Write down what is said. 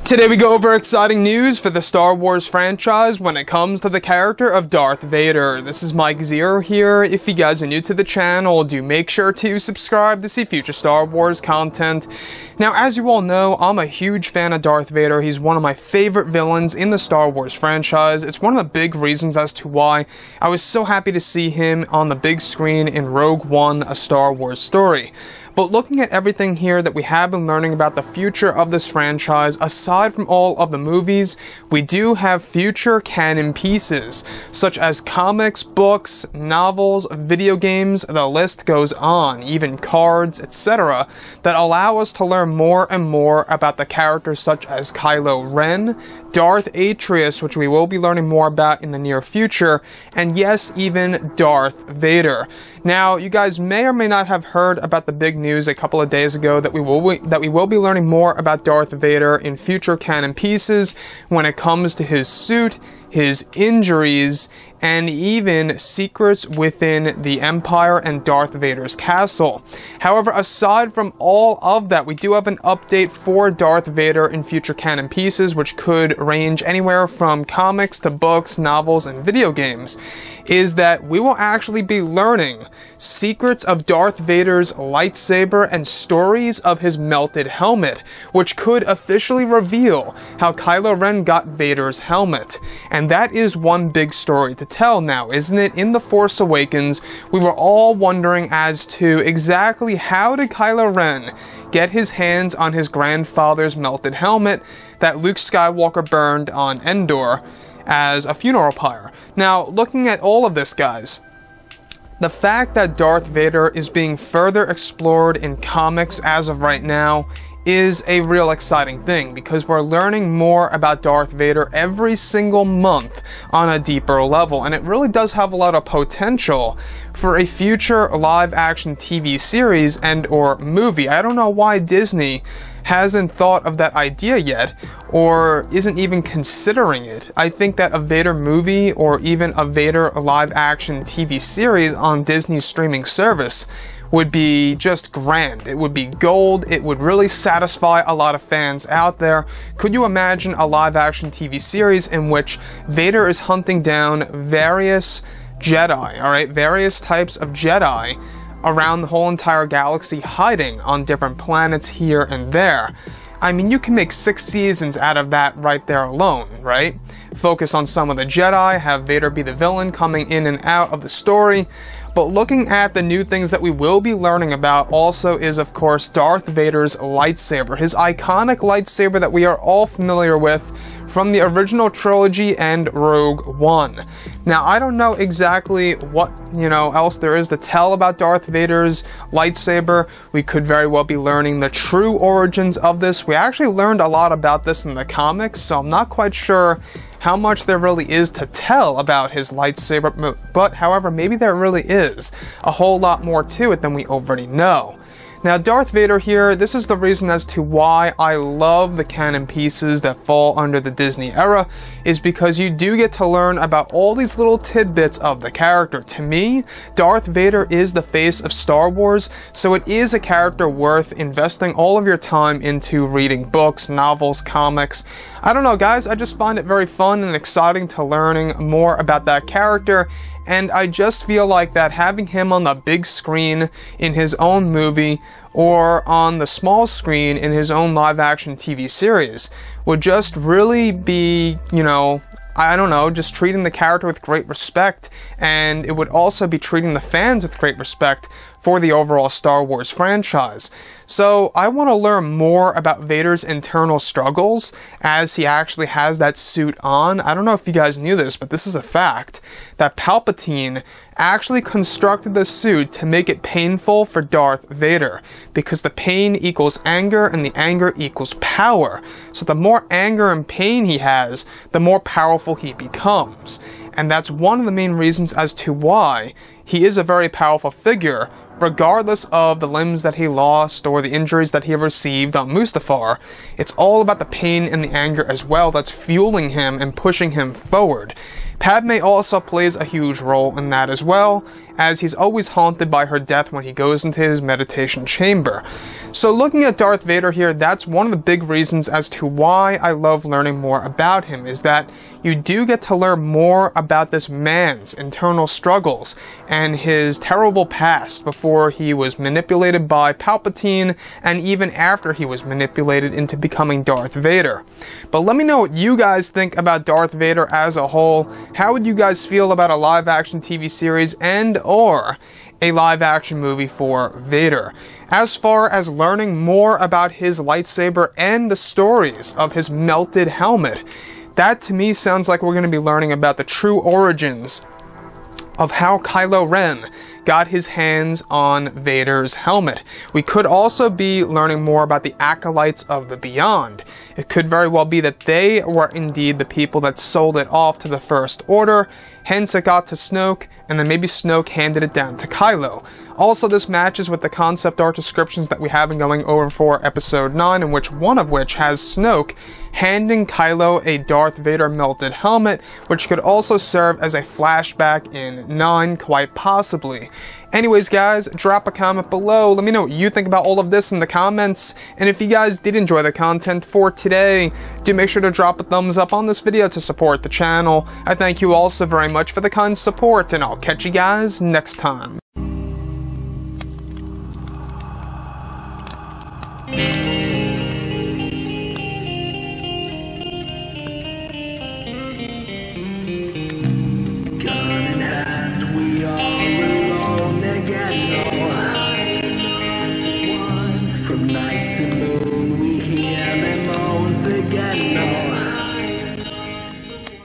Today we go over exciting news for the Star Wars franchise when it comes to the character of Darth Vader. This is Mike Zero here. If you guys are new to the channel, do make sure to subscribe to see future Star Wars content. Now, as you all know, I'm a huge fan of Darth Vader. He's one of my favorite villains in the Star Wars franchise. It's one of the big reasons as to why I was so happy to see him on the big screen in Rogue One, A Star Wars Story. But looking at everything here that we have been learning about the future of this franchise, aside from all of the movies, we do have future canon pieces, such as comics, books, novels, video games, the list goes on, even cards, etc., that allow us to learn more and more about the characters such as Kylo Ren, Darth Atreus, which we will be learning more about in the near future, and yes, even Darth Vader. Now, you guys may or may not have heard about the big news a couple of days ago that we will be learning more about Darth Vader in future canon pieces when it comes to his suit, his injuries, and even secrets within the Empire and Darth Vader's castle. However, aside from all of that, we do have an update for Darth Vader in future canon pieces, which could range anywhere from comics to books, novels, and video games, is that we will actually be learning secrets of Darth Vader's lightsaber and stories of his melted helmet, which could officially reveal how Kylo Ren got Vader's helmet. And that is one big story to tell now, isn't it? In The Force Awakens, we were all wondering as to exactly how did Kylo Ren get his hands on his grandfather's melted helmet that Luke Skywalker burned on Endor as a funeral pyre. Now, looking at all of this, guys, the fact that Darth Vader is being further explored in comics as of right now is a real exciting thing, because we're learning more about Darth Vader every single month on a deeper level, and it really does have a lot of potential for a future live-action TV series and or movie. I don't know why Disney hasn't thought of that idea yet, or isn't even considering it. I think that a Vader movie, or even a Vader live-action TV series on Disney's streaming service would be just grand. It would be gold. It would really satisfy a lot of fans out there. Could you imagine a live-action TV series in which Vader is hunting down various Jedi, alright, various types of Jedi around the whole entire galaxy, hiding on different planets here and there? I mean, you can make 6 seasons out of that right there alone, right? Focus on some of the Jedi, have Vader be the villain coming in and out of the story. But looking at the new things that we will be learning about also is, of course, Darth Vader's lightsaber, his iconic lightsaber that we are all familiar with from the original trilogy and Rogue One. Now, I don't know exactly what, else there is to tell about Darth Vader's lightsaber. We could very well be learning the true origins of this. We actually learned a lot about this in the comics, so I'm not quite sure how much there really is to tell about his lightsaber, but however, maybe there really is a whole lot more to it than we already know. Now, Darth Vader here, this is the reason as to why I love the canon pieces that fall under the Disney era, is because you do get to learn about all these little tidbits of the character. To me, Darth Vader is the face of Star Wars, so it is a character worth investing all of your time into reading books, novels, comics. I don't know, guys, I just find it very fun and exciting to learning more about that character. And I just feel like that having him on the big screen in his own movie, or on the small screen in his own live-action TV series, would just really be, I don't know, just treating the character with great respect, and it would also be treating the fans with great respect for the overall Star Wars franchise. So I want to learn more about Vader's internal struggles as he actually has that suit on. I don't know if you guys knew this, but this is a fact, that Palpatine actually constructed the suit to make it painful for Darth Vader, because the pain equals anger and the anger equals power. So the more anger and pain he has, the more powerful he becomes. And that's one of the main reasons as to why he is a very powerful figure, regardless of the limbs that he lost or the injuries that he received on Mustafar. It's all about the pain and the anger as well that's fueling him and pushing him forward. Padme also plays a huge role in that as well, as he's always haunted by her death when he goes into his meditation chamber. So looking at Darth Vader here, that's one of the big reasons as to why I love learning more about him, is that you do get to learn more about this man's internal struggles and his terrible past before he was manipulated by Palpatine and even after he was manipulated into becoming Darth Vader. But let me know what you guys think about Darth Vader as a whole. How would you guys feel about a live-action TV series and or a live-action movie for Vader? As far as learning more about his lightsaber and the stories of his melted helmet, that to me sounds like we're going to be learning about the true origins of how Kylo Ren got his hands on Vader's helmet. We could also be learning more about the acolytes of the Beyond. It could very well be that they were indeed the people that sold it off to the First Order, hence it got to Snoke, and then maybe Snoke handed it down to Kylo. Also, this matches with the concept art descriptions that we have been going over for Episode 9, in which one of which has Snoke handing Kylo a Darth Vader melted helmet, which could also serve as a flashback in 9, quite possibly. Anyways, guys, drop a comment below. Let me know what you think about all of this in the comments. And if you guys did enjoy the content for today, do make sure to drop a thumbs up on this video to support the channel. I thank you all so very much for the kind support, and I'll catch you guys next time.